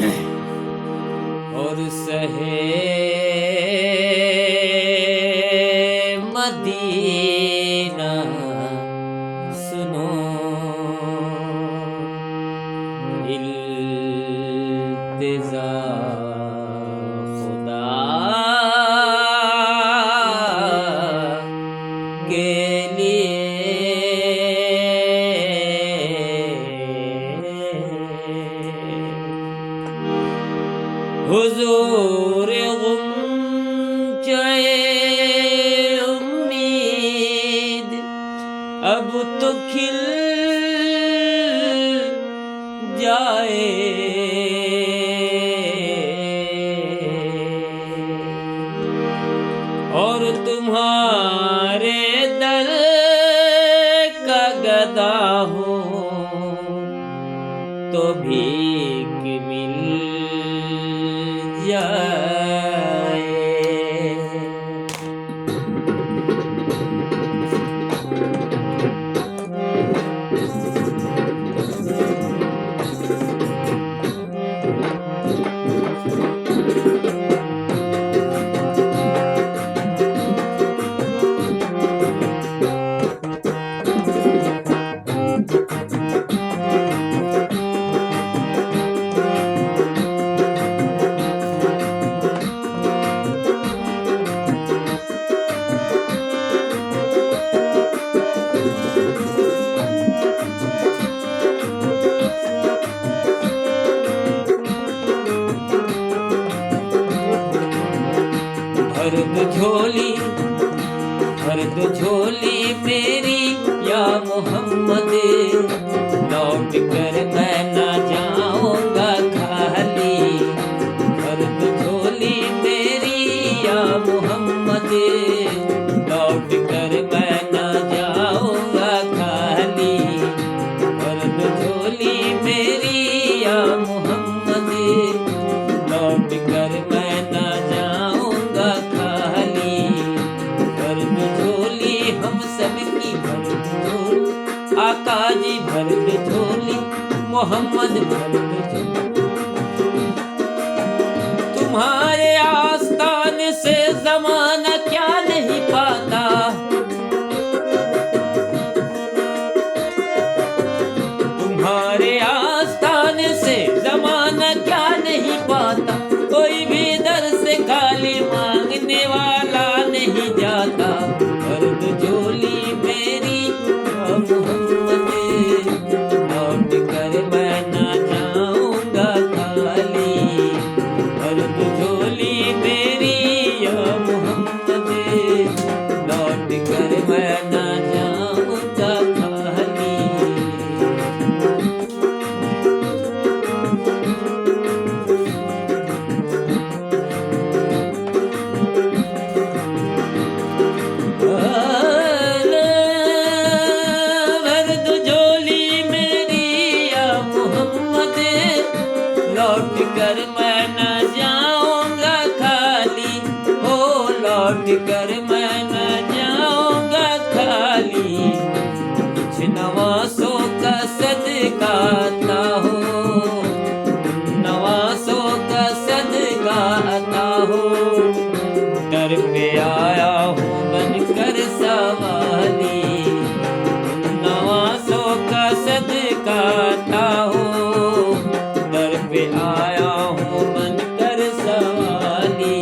और सहे मदीना सुनो इल्तिजा खुदा के हुजूर गुंजाए उम्मीद अब तो खिल जाए। और तुम्हारे दर का गदा हो तो भीख मिल जाए। भर दो झोली मेरी या मोहम्मद, लौट कर मैं ना जाऊंगा खाली। भर दो झोली मेरी या मोहम्मद, लौट कर मैं ना जाऊंगा खाली। भर दो झोली मेरी या मोहम्मद, लौट कर मैं ना जाऊंगा खाली। भर दो झोली हम सबकी, भर दो झोली आका जी, भर दो झोली मोहम्मद, भर दो झोली। तुम्हारे आस्तान से ज़माना क्या नहीं पाता, तुम्हारे आस्तान से ज़माना क्या नहीं पाता। कोई भी दर से खाली मांगने वाला नहीं जाता। भर दो झोली मेरी या मोहम्मद, लौट कर मैं ना जाऊंगा खाली। भर दो झोली मेरी या मोहम्मद, लौट कर मैं ना जाऊंगा खाली। लौट कर मैं न जाऊंगा खाली, हो लौट कर मैं न जाऊंगा खाली। कुछ नवासों का सदका आता हो, नवासों का सदका आता हो। दर पे आया हूँ बनकर सवाली, नवासों का सदका आता हो। दर पे आया हूँ बनकर सवाली।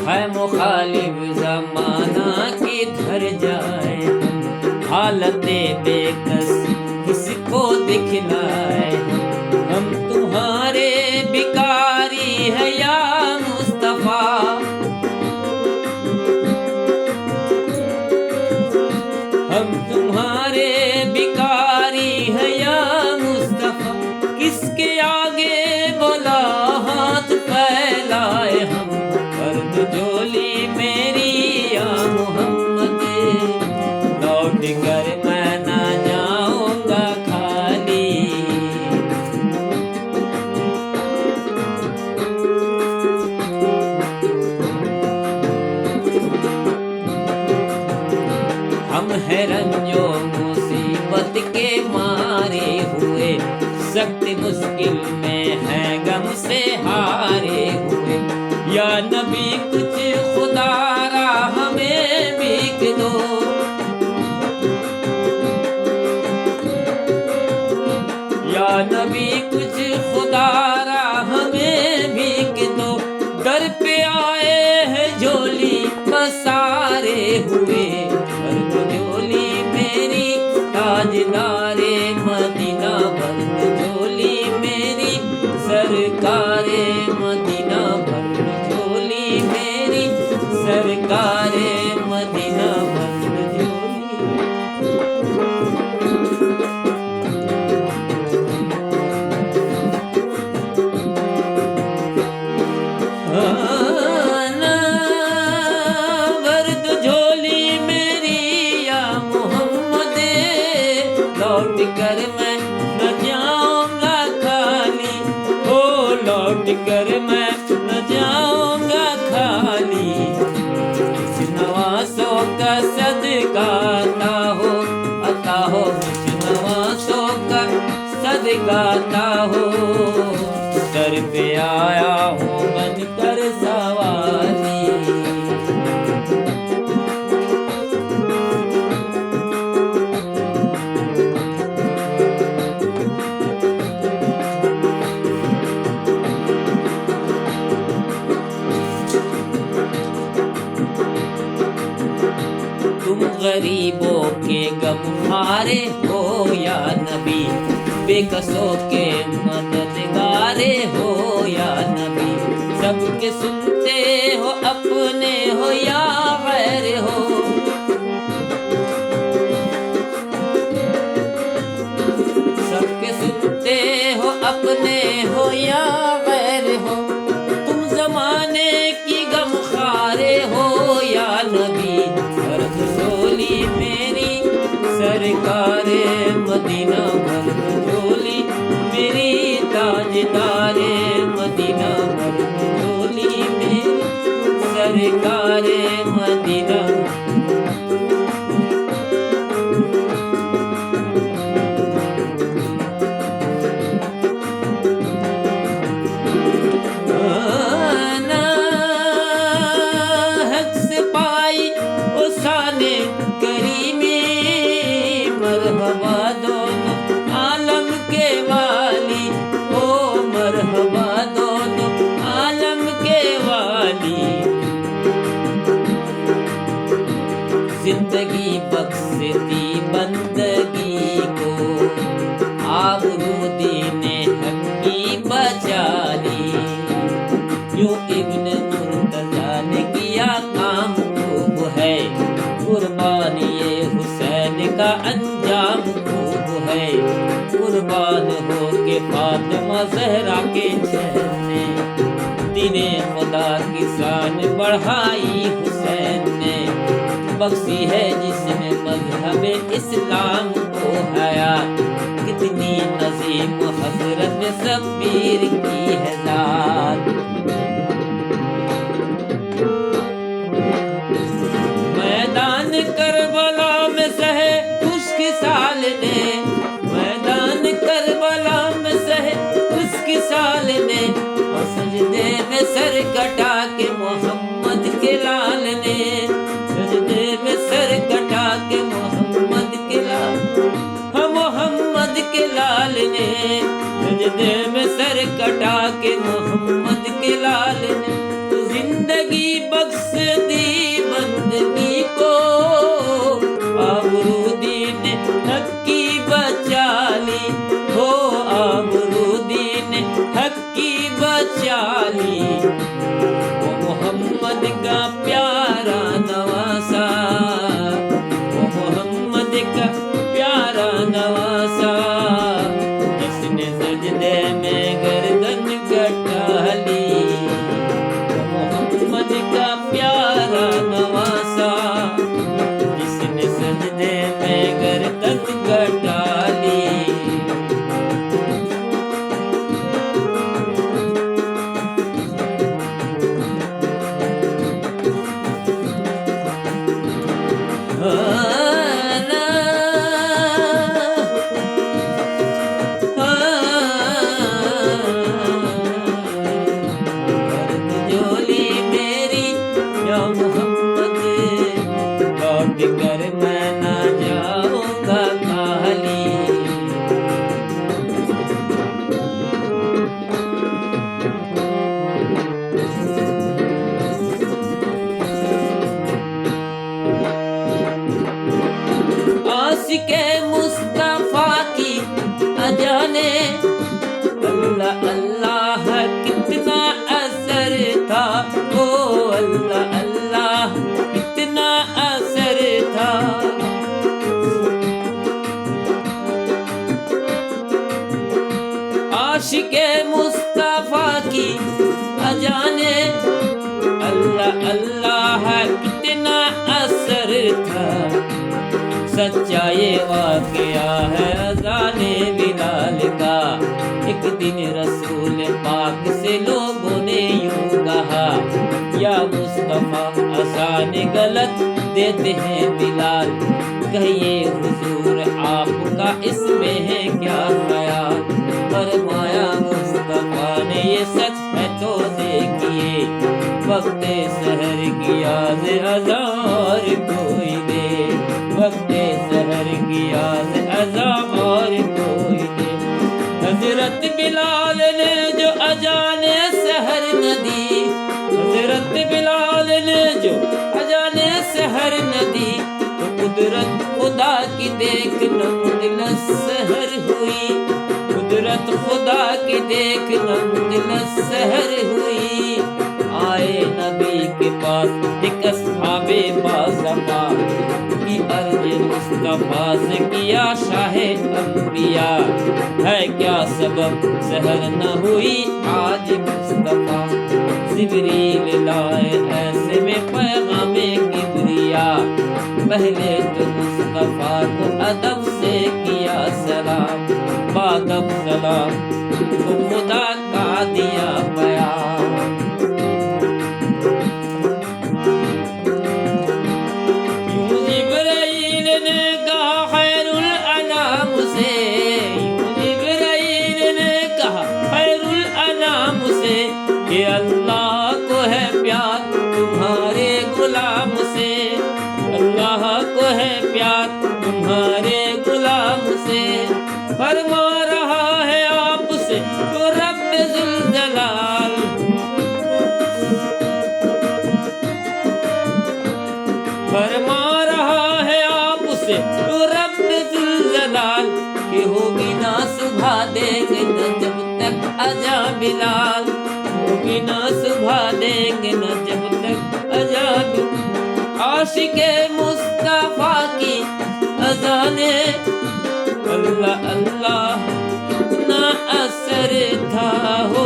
है मुखालिफ ज़माना किधर जाए, हालतें बेकस किसको दिखलाए। हम तुम्हारे बिकारी है या मुस्तफा, हम तुम्हारे बिकारी है या मुस्तफा। किसके आगे बोला हाथ फैलाए हम। भर दो झोली मेरी या मोहम्मद, लौट कर मैं ना जाऊं हम हैं रंजो मुसीबत के मारे हुए, सख्त मुश्किल में हैं गम से हारे हुए। या नबी कुछ खुदारा हमें भीख दो, या नबी कुछ खुदारा हमें भीख दो। दर पे आए हैं झोली पसारे हुए, भर झोली मेरी ताजदारे मदीना, भर झोली मेरी सरकारे मदीना, भर झोली मेरी सरकारे मदीना, भर झोली। भर झोली मेरी या मोहम्मद, लौट कर मैं न जाऊंगा खाली, ओ लौट कर मैं न जाऊंगा खाली। इस नवासों का सदका अता हो, इस नवासों का सदका अता हो। दर पे आया हूँ बनकर सवाली, तुम गरीबों के गमहारे हो या नबी, बेकसों के मददगारे हो या नबी। सबके सुनते हो अपने हो या गैर हो, सबके सुनते हो अपने हो या गैर हो। तुम जमाने की गमखारे हो या नबी, भर झोली मेरी सरकारे मदीना, भर झोली मेरी ताजदारे मदीना, भर झोली मेरी सरकारे मदीना। हक से पाई उसाने करीमी, मरहबा दोनों आलम के वाली, ओ मरहबा दोनों आलम के वाली। जिंदगी बख्शती बंदगी को, आबरूदी ने हकी बचा ली। जो इब्न मुर्तजा ने किया काम खूब है, कुर्बानी ये हुसैन का अंजाम खूब है। कुर्बान हो के फातिमा ज़हरा के चेहरे ने, दीने खुदा की शान बढ़ाई हुसैन ने। बख्शी है जिसने मजहब इस्लाम को हया, कितनी नजीम हजरत शब्बीर की है ज़ात। मैदान करबला में सहे उसकी साल ने, मैदान करबला में सहे उसकी साल ने। और सजदे में सर कटा के मोहम्मद के लाल ने, सजदे में सर कटा के मोहम्मद के लाल, हम मोहम्मद के लाल ने। सजदे में सर कटा के मोहम्मद के लाल ने। जिंदगी बख्श दी बंदगी को, आबरूदी ने हकी बचा ली, हो आबरूदी ने हकी बचा ली। वो मोहम्मद आशिके मुस्तफा की अजाने अल्लाह अल्लाह कितना असर था, ओ अल्लाह अल्लाह कितना असर था। आशिके मुस्तफा की अजाने अल्लाह अल्लाह कितना असर था। सच्चा ये वाकया है अज़ाने बिलाल का। एक दिन रसूल पाक से लोगों ने यूं कहा, या मुस्तफा आसान गलत देते हैं बिलाल, कहिए हुजूर आपका इसमें है क्या ख्याल। फरमाया मुस्तफा ने ये सच है तो देखिए, वक्त सहर की याद अज़ां और कोई दे, वक्त सहर की याद अज़ां और कोई दे। हजरत बिलाल ने जो अजाने सहर न दी, हजरत बिलाल ने जो अजाने सहर न दी, तो कुदरत खुदा की देख नमदिलस सहर हुई, कुदरत खुदा की देख नमदिलस सहर हुई। आए नबी के पास एक अस्हाबे बाज़मा की अर्ज मुस्तफा से किया शाहे अंबिया, है क्या सबब सहर न हुई आज मुस्तफा। जिब्रील लाए ऐसे में पैगामे किबरिया, पहले तो मुस्तफा को अदब से किया सलाम, बादब सलाम को खुदा का दिया बयान। यूं जिब्राइल ने कहा खैरुल अनाम से, यूं जिब्राइल ने कहा खैरुल अनाम से, कि अल्लाह को है प्यार तुम्हारे गुलाम से, अल्लाह को है प्यार तुम्हारे गुलाम से। फरमा रहा है आपसे तो रब्बे जुल जलाल, फरमा रहा है आपसे तो रब्बे जुल जलाल, कि होगी ना सुबह देंगे न जब तक अजा बिलाल, होगी ना सुबह देंगे न जब तक अजा बिलाल। आशिके मुस्तफा की अज़ाने अल्लाह अल्लाह कितना असर था, हो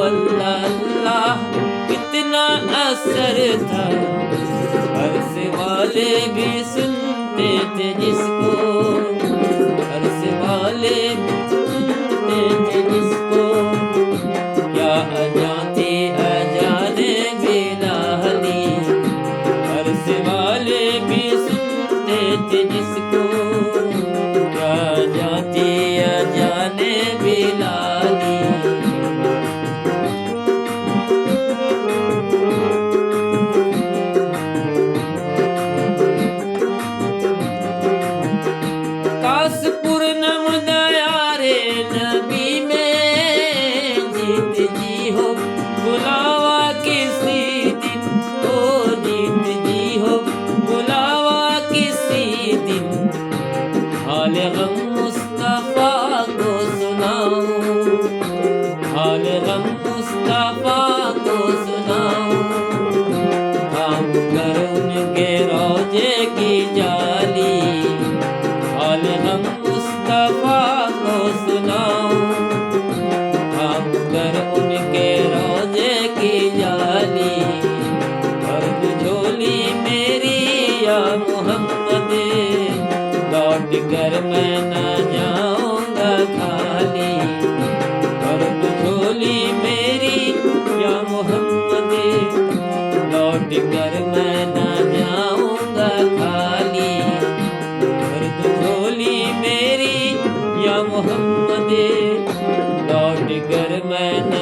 अल्लाह अल्लाह कितना असर था। अर्श वाले भी सुनते थे जिसको, अर्श वाले भी सुनते थे जिसको, क्या अजाते अजाने बिलाली। अर्श वाले भी सुनते थे जिसको, क्या जाते अजाने बिलाली। कासपुर नमदायारे नबी में जीत जी हो बुलावा किसी दिन, ओ जीत जी हो बुलावा किसी दिन। हाल गम मुस्तफा को सुनाऊं, हाल गम मुस्तफा को सुनाऊं, थाम कर उनके रोजे की जाली। हाल गम मुस्तफा को सुनाऊं, थाम कर उनके रोजे की जाली। और झोली मेरी या मोहम्मद, लौट कर मैं न जाऊंगा खाली। और झोली मेरी या मोहम्मद, लौट कर मैं न जाऊंगा खाली। और झोली मेरी या मोहम्मद, लौट कर मैं न